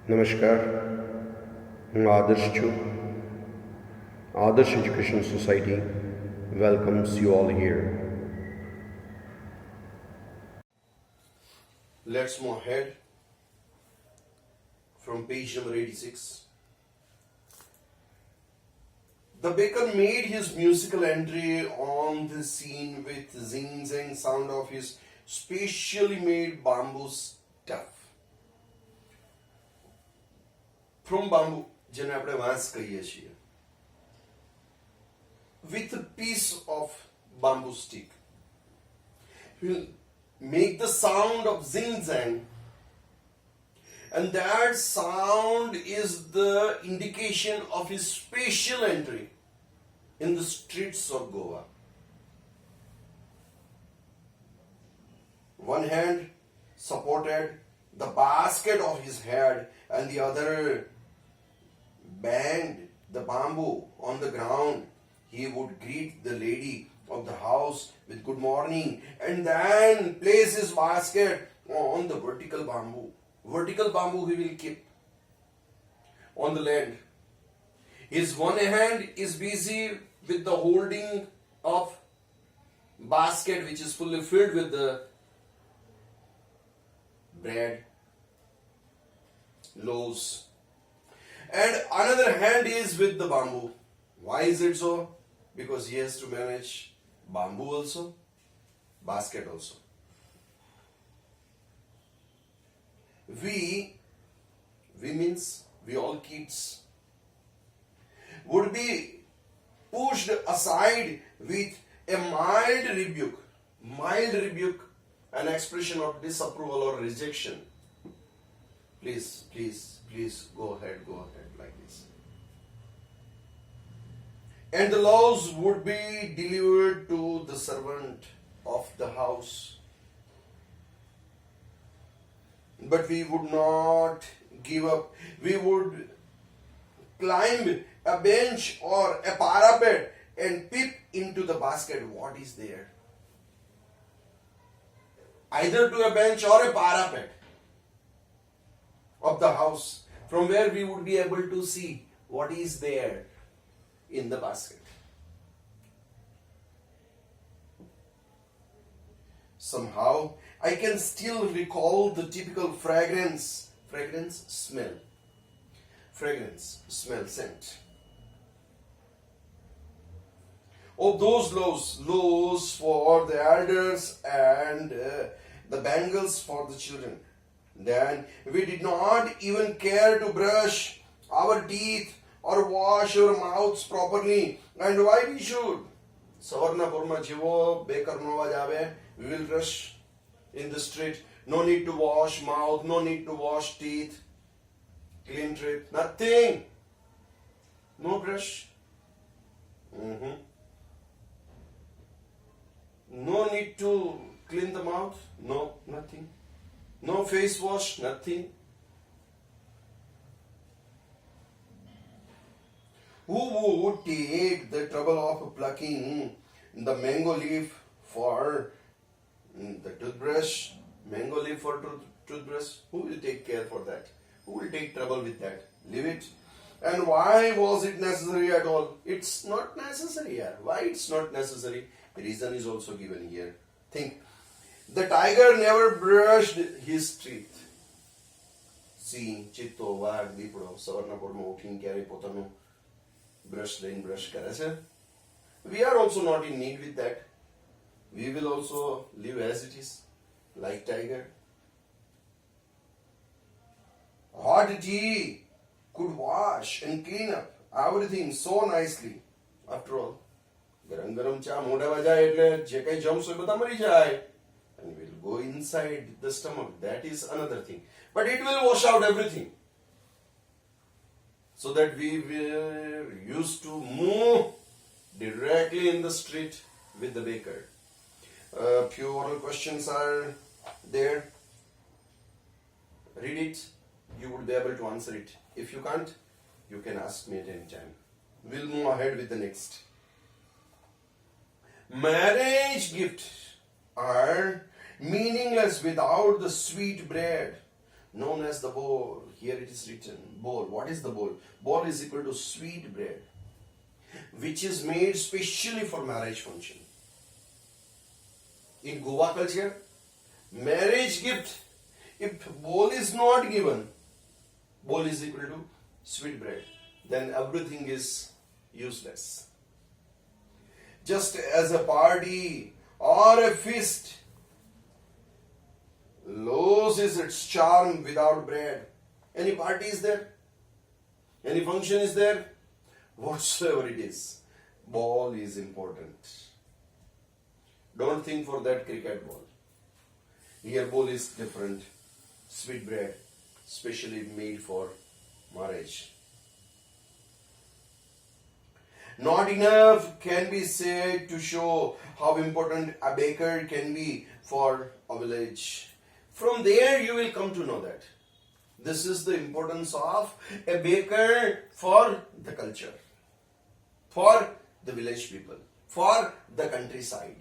નમસ્કાર, હું આદર્શ છું. Adarsh Education Society welcomes you all here. Let's move ahead from page number 86. The baker made his musical entry on the scene with zing zang sound of his specially made bamboo stuff. From bamboo, જેને આપણે વાંસ કહીએ છીએ, with a piece of bamboo stick. He'll make the sound of zing zang, and that sound is the indication of his special entry in the streets of Goa. One hand supported the basket of his head, and the other banged the bamboo on the ground. He would greet the lady of the house with good morning and then place his basket on the vertical bamboo. Vertical bamboo he will keep on the land. His one hand is busy with the holding of basket which is fully filled with the bread, loaves, and another hand is with the bamboo. Why is it so? Because he has to manage bamboo also, basket also. We means we all kids, would be pushed aside with a mild rebuke. Mild rebuke, an expression of disapproval or rejection. Please, go ahead, like this. And the loaves would be delivered to the servant of the house. But we would not give up. We would climb a bench or a parapet and peep into the basket. What is there? Either to a bench or a parapet of the house, from where we would be able to see what is there in the basket. Somehow I can still recall the typical fragrance smell, scent of those loaves for the elders and the bangles for the children. Then we did not even care to brush our teeth or wash our mouths properly. And why we should? Savarnapurma jivo baker no aave, we will rush in the street. No need to wash mouth, no need to wash teeth, clean teeth, nothing. No brush. No need to clean the mouth. No, nothing. No face wash, nothing. Who would take the trouble of plucking the mango leaf for the toothbrush? Mango leaf for toothbrush? Who will take care for that? Who will take trouble with that? Leave it. And why was it necessary at all? It's not necessary here. Why it's not necessary? The reason is also given here. Think. The tiger never brushed his teeth. See, chitto, vag, દીપડો સવારના ઉઠીને ક્યારે પોતાનું brush કરે છે. We are also not in need with that. We will also live as it is, like tiger. Hot tea could wash and clean up everything so nicely. After all, ગરમ ચા મોઢામાં જાય એટલે જે કઈ જમ્સ હોય બધા મરી જાય. And will go inside the stomach. That is another thing. But it will wash out everything. So that we were used to move directly in the street with the baker. Few oral questions are there. Read it. You would be able to answer it. If you can't, you can ask me at any time. We'll move ahead with the next. Marriage gifts are meaningless without the sweet bread. known as the bowl. Here it is written, bowl. What is the bowl? Bowl is equal to sweet bread, which is made specially for marriage function. In Goa culture, marriage gift, if bowl is not given, bowl is equal to sweet bread, then everything is useless. Just as a party or a feast loses its charm without bread. Any party is there? Any function is there? Whatsoever it is, ball is important. Don't think for that cricket ball. Here ball is different. Sweet bread, specially made for marriage. Not enough can be said to show how important a baker can be for a village. From there you will come to know that this is the importance of a baker for the culture, for the village people, for the countryside.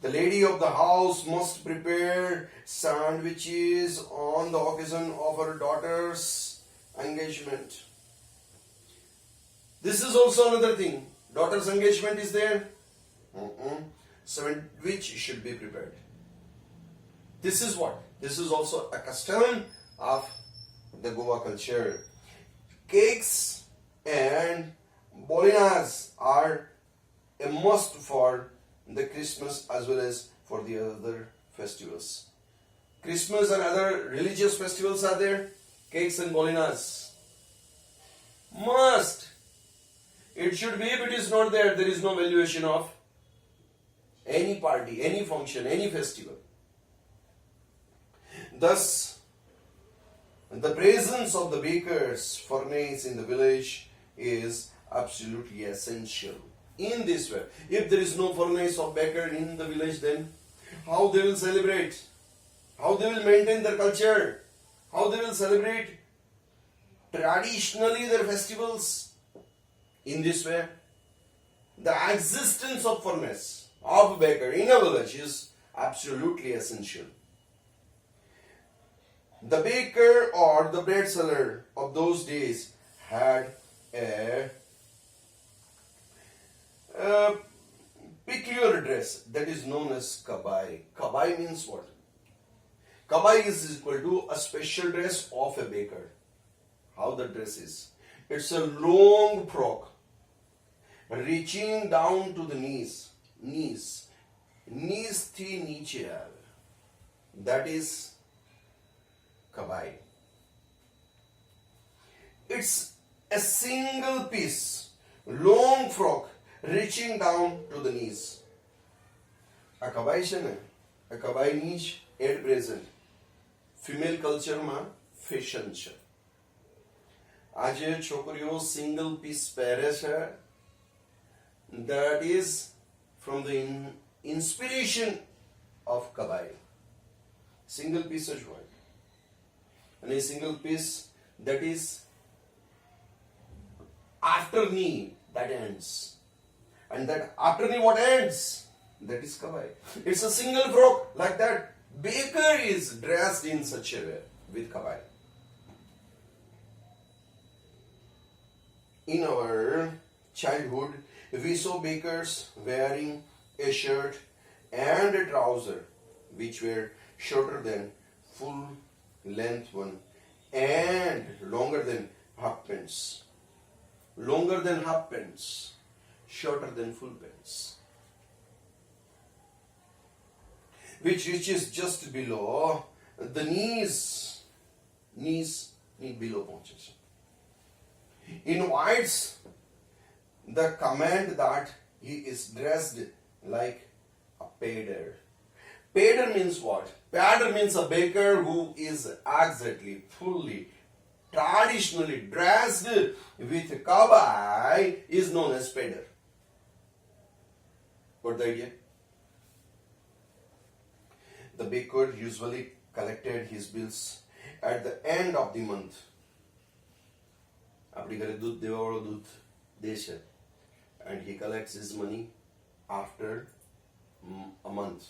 The lady of the house must prepare sandwiches on the occasion of her daughter's engagement. This is also another thing. Daughter's engagement is there. Sandwich should be prepared. This is what? This is also a custom of the Goa culture. Cakes and bolinas are a must for the Christmas as well as for the other festivals. Christmas and other religious festivals are there. Cakes and bolinas. Must. It should be. If it is not there, there is no valuation of any party, any function, any festival. Thus, the presence of the baker's furnace in the village is absolutely essential. In this way, if there is no furnace of baker in the village, then how they will celebrate? How they will maintain their culture? How they will celebrate traditionally their festivals? In this way, the existence of furnace of baker in a village is absolutely essential. The baker or the bread seller of those days had a peculiar dress that is known as kabai. Kabai means what? Kabai is equal to a special dress of a baker. How the dress is? It's a long frock reaching down to the knees. Knees thi niche aave. That is kabai. It's a single piece, long frock reaching down to the knees. A kabai છે ને, a kabai niche at present female culture માં fashion છે. આજે છોકરીઓ single piece પહેરે છે. That is from the inspiration of kabai. Single piece જ હોય. And a single piece that is after knee that ends. And that after knee what ends? That is kabai. It's a single frock like that. Baker is dressed in such a way with kabai. In our childhood, we saw bakers wearing a shirt and a trouser which were shorter than full length one and longer than half pants. Longer than half pants, shorter than full pants, which reaches just below the knees. Knee below punches. In whites, the comment that he is dressed like a pader. Pader means what? Pader means a baker who is exactly, fully, traditionally dressed with kabai is known as pader. Got the idea? The baker usually collected his bills at the end of the month. આપણી ઘરે દૂધ દેવાવાળો દૂધ દે છે. And he collects his money after a month.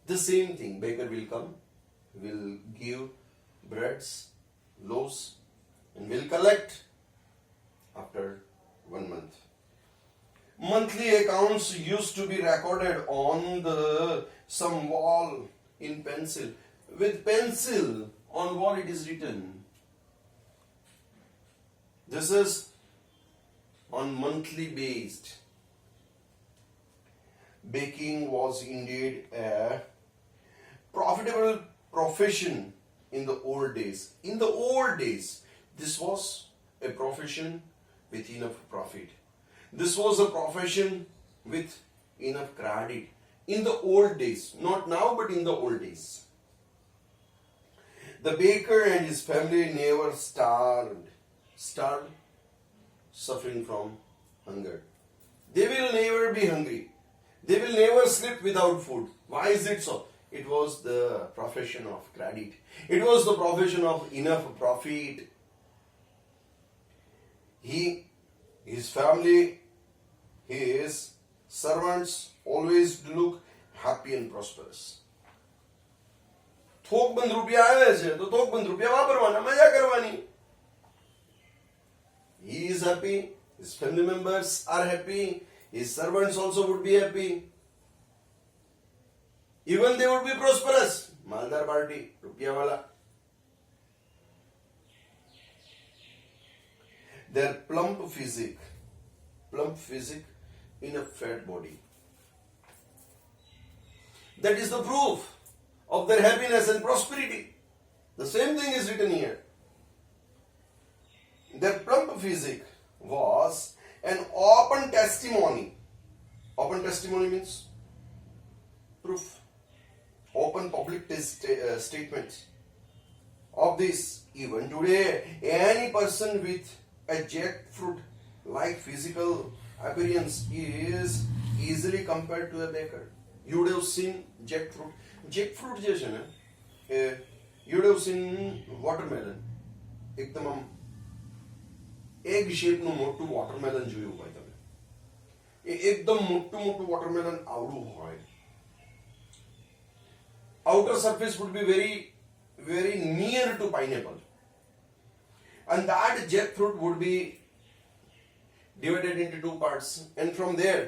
The same thing, baker will come, will give breads, loaves, and will collect after 1 month. Monthly accounts used to be recorded on the some wall in pencil. With pencil on wall it is written. This is on monthly based. Baking was indeed a profitable profession in the old days. In the old days, this was a profession with enough profit. This was a profession with enough credit. In the old days, not now, but in the old days. The baker and his family never starved, suffering from hunger. They will never be hungry. They will never sleep without food. Why is it so? It was the profession of credit. It was the profession of enough profit. His family, his servants always look happy and prosperous. થોકબંધ રૂપિયા આવે છે તો થોકબંધ રૂપિયા વાપરવાના, મજા કરવાની. He is happy, his family members are happy, his servants also would be happy. Even they would be prosperous. Maldar party, rupiya wala. Their plump physique in a fat body. That is the proof of their happiness and prosperity. The same thing is written here. Their plump physique was an open testimony. Open testimony means proof. Open public statement of this. Even today, any person with a jackfruit like physical appearance is easily compared to a baker. You would have seen jackfruit. Jackfruit જે છે ને, you would have seen watermelon. એકદમ આમ egg shape નું મોટું watermelon જોયું હોય તમે. એ એકદમ મોટું watermelon આવડું હોય. Outer surface would be very, very near to pineapple. And that jackfruit would be divided into two parts. And from there,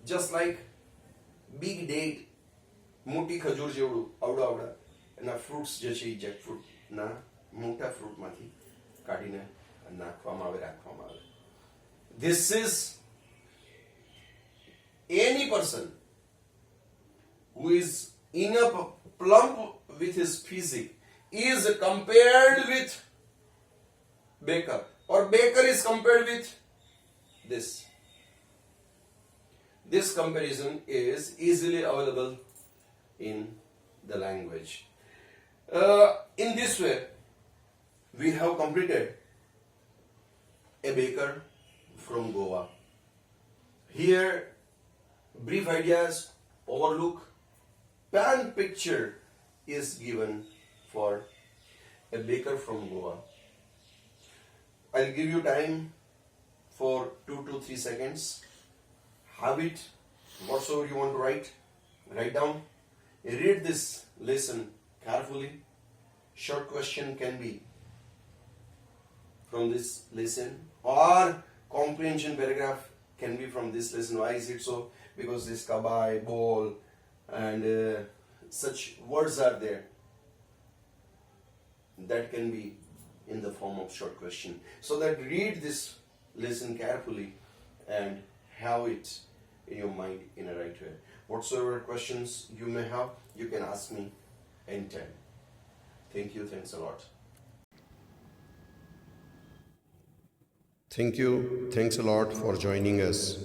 just like big date, મોટી ખજૂર જેવડું આવડા એના ફ્રૂટ્સ જે છે એ જેકફ્રૂટ ના મોટા ફ્રૂટમાંથી કાઢીને રાખવામાં આવે. This is any person who is enough plump with his physique is compared with baker, or baker is compared with this. This comparison is easily available in the language. In this way, we have completed a baker from Goa. Here, brief ideas, overlook, pan picture is given for a baker from Goa. I'll give you time for 2 to 3 seconds. Have it, whatsoever you want to write down. Read this lesson carefully. Short question can be from this lesson, or comprehension paragraph can be from this lesson. Why is it so? Because this kabai, ball, and such words are there. That can be in the form of short question. So that read this lesson carefully and have it in your mind in a right way. Whatsoever questions you may have, you can ask me anytime. Thank you. Thanks a lot. Thank you. Thanks a lot for joining us.